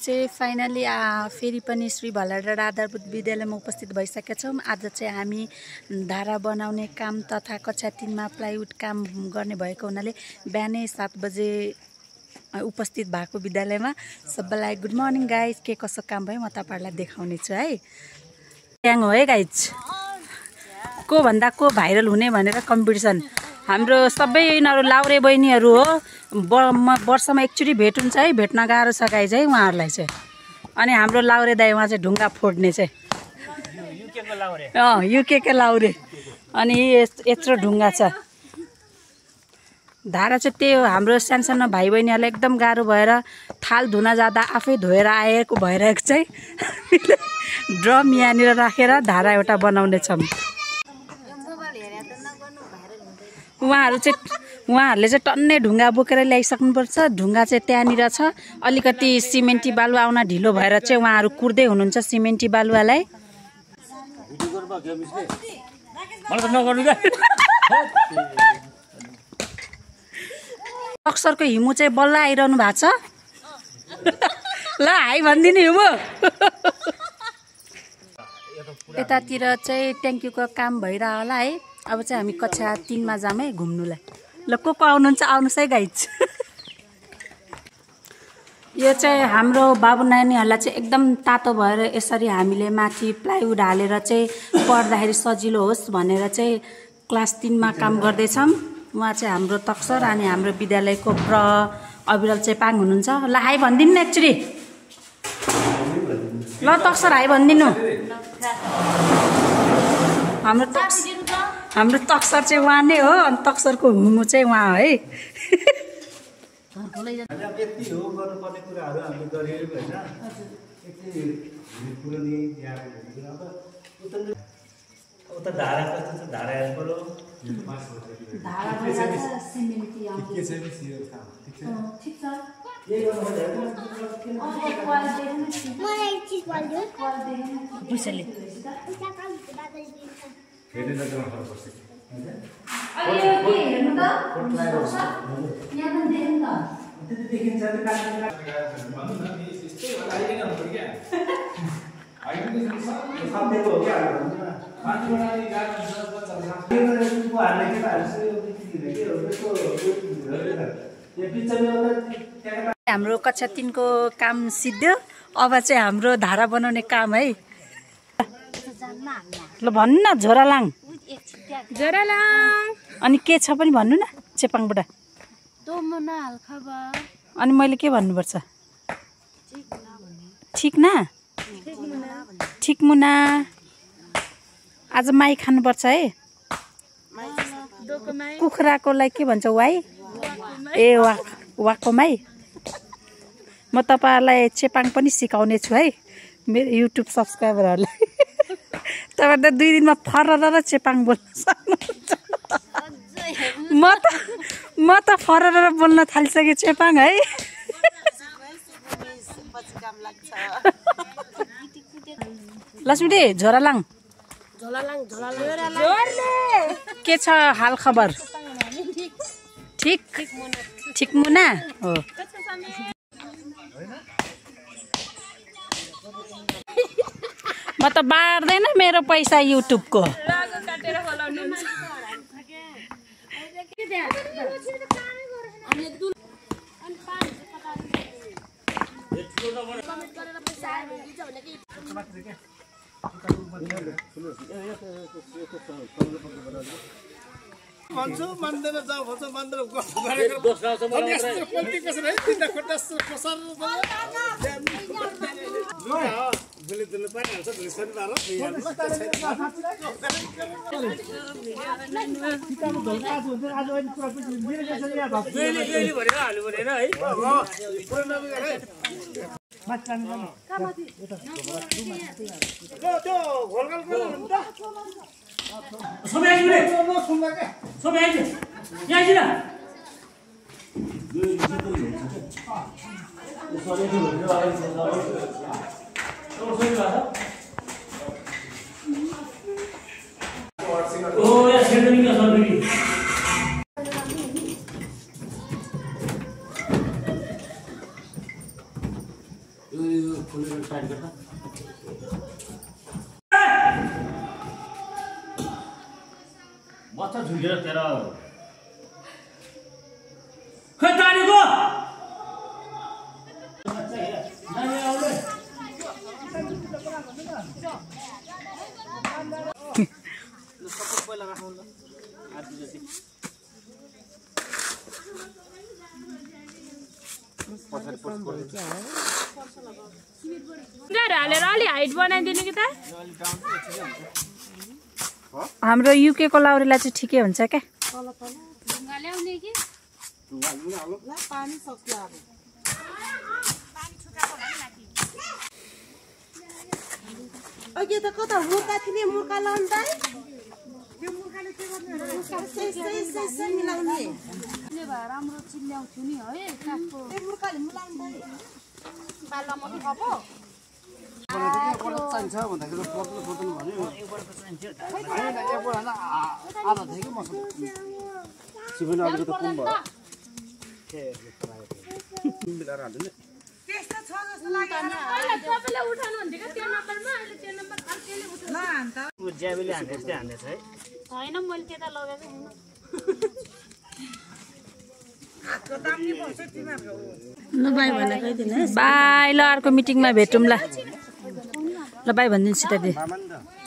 चाहिँ फाइनली फेरि पनि श्री भल्लाडाँडा आधारभूत विद्यालयमा उपस्थित भइसकेका छौँ। आज चाहिँ हामी धारा बनाउने काम तथा कक्षा 3 मा प्लाइवुड काम गर्ने भएको हुनाले बिहानै 7 बजे उपस्थित भएको विद्यालयमा। सबैलाई गुड मर्निङ गाइज। के कसो काम भयो म तपाईहरुलाई देखाउने छु है। ट्याङ हो है गाइज, को भन्दा को भाइरल हुने भनेर कम्पिटिसन। हाम्रो सबै यिनीहरू लाउरे बहिनीहरू हो। वर्षमा एकचोटि भेट हुन्छ है, भेट्न गाह्रो छ गाइज है उहाँहरूलाई चाहिँ। अनि हाम्रो लाउरे दाइ उहाँ चाहिँ ढुङ्गा फोड्ने चाहिँ युकेको लाउरे। अनि यत्रो ढुङ्गा छ। धारा चाहिँ त्यही हो, हाम्रो सानसानो भाइ बहिनीहरूलाई एकदम गाह्रो भएर थाल धुन जाँदा आफै धोएर आएको भएर चाहिँ ड्रम यहाँनिर राखेर धारा एउटा बनाउने छौँ। उहाँहरूले चाहिँ टन्ने ढुङ्गा बोकेर ल्याइसक्नुपर्छ। ढुङ्गा चाहिँ त्यहाँनिर छ। अलिकति सिमेन्टी बालुवा आउन ढिलो भएर चाहिँ उहाँहरू कुर्दै हुनुहुन्छ सिमेन्टी बालुवालाई। अक्सरको हिमु चाहिँ बल्ल आइरहनु भएको छ। ल हाई भनिदिनु हिमु। यतातिर चाहिँ ट्याङ्कीको काम भइरह होला है। अब चाहिँ हामी कक्षा 3 मा जाम है घुम्नुलाई। ल को आउनुहुन्छ आउनुहोस् है गाइज। यो चाहिँ हाम्रो बाबु नानीहरूलाई चाहिँ एकदम तातो भएर यसरी हामीले माथि प्लाइवुड हालेर चाहिँ पढ्दाखेरि सजिलो होस् भनेर चाहिँ क्लास 3 मा काम गर्दैछौँ। उहाँ चाहिँ हाम्रो तक्सर अनि हाम्रो विद्यालयको अविरल चेपाङ हुनुहुन्छ। ल हाई भनिदिनु न एक्चुअली। ल तक्सर हाई भनिदिनु। हाम्रो तक्सर चाहिँ उहाँ नै हो। अनि तक्सरको हुमु चाहिँ उहाँ है। हाम्रो कक्षा 3 को काम सिद्ध्यो। अब चाहिँ हाम्रो धारा बनाउने काम है। ल भन्नु न झोरालाङ। अनि के छ पनि भन्नु न चेपाङबाट। अनि मैले के भन्नुपर्छ? ठिक न ठिक मुना। आज माई खानुपर्छ है। कुखुराकोलाई के भन्छ? वाइ ए वाको माई। म तपाईहरुलाई चेपाङ पनि सिकाउने छु है मेरो युट्युब सब्स्क्राइबरहरूलाई। तपाईहरु त 2 दिनमा फरर र चेपाङ बोल्न सक्नुहुन्छ। म त फरर बोल्न थालिसके चेपाङ है। लक्ष्मी झोरालाङ के छ हाल खबर? ठिक ठिक मुना हो। म त बार्दैन मेरो पैसा युट्युबको। भन्छु मान्दैन जाऊ भन्छ मान्दैन गरेको दोष गाउँछ मलाई यस्तो पोलिटिक कसरी है तिनटा खुट्टा कसर बुले दुनु पानी हुन्छ दुई शनिबार Oh ya, saya tinggal sendiri. बच्चा झुकेर तेरो खै तानेको हालेर अलि हाइट बनाइदिनु कि त हाम्रो युके को लाउरेलाई चाहिँ ठिकै हुन्छ क्या ल्याउने कि अघि त कता मुर्का थिए मुर्का लाउँदा त्यो मुर्काले के गर्ने मिलाउने राम्रो चिल्ल्याउँथ्यो नि है काठको त्यो मुर्काले मिलाउँदा बाला मात्रै खपो चाहिन्छ भन्दाखेरि पर्दैन भन्यो आधा थियो कि मसँग सिमेन्ट अलिकति कम भयो मिलाएर हाल्नु नि त्यस्तो छ जस्तो लाग्यो पहिला तपाईँले उठाउनु भन्थ्यो क्या त्यो नम्बरमा अहिले त्यो नम्बर अर्कैले उठाउनु ल अन्त ज्याबीले हान्दै हान्दैछ है होइन मैले त्यता लगेको छैन हातको दाम नि बस्छ तिमीहरुको ल बाई भनेकै दिन बाई ल अर्को मिटिङमा भेटौँ ल ल बाई भनिदिनु सिधा दे मामा नि त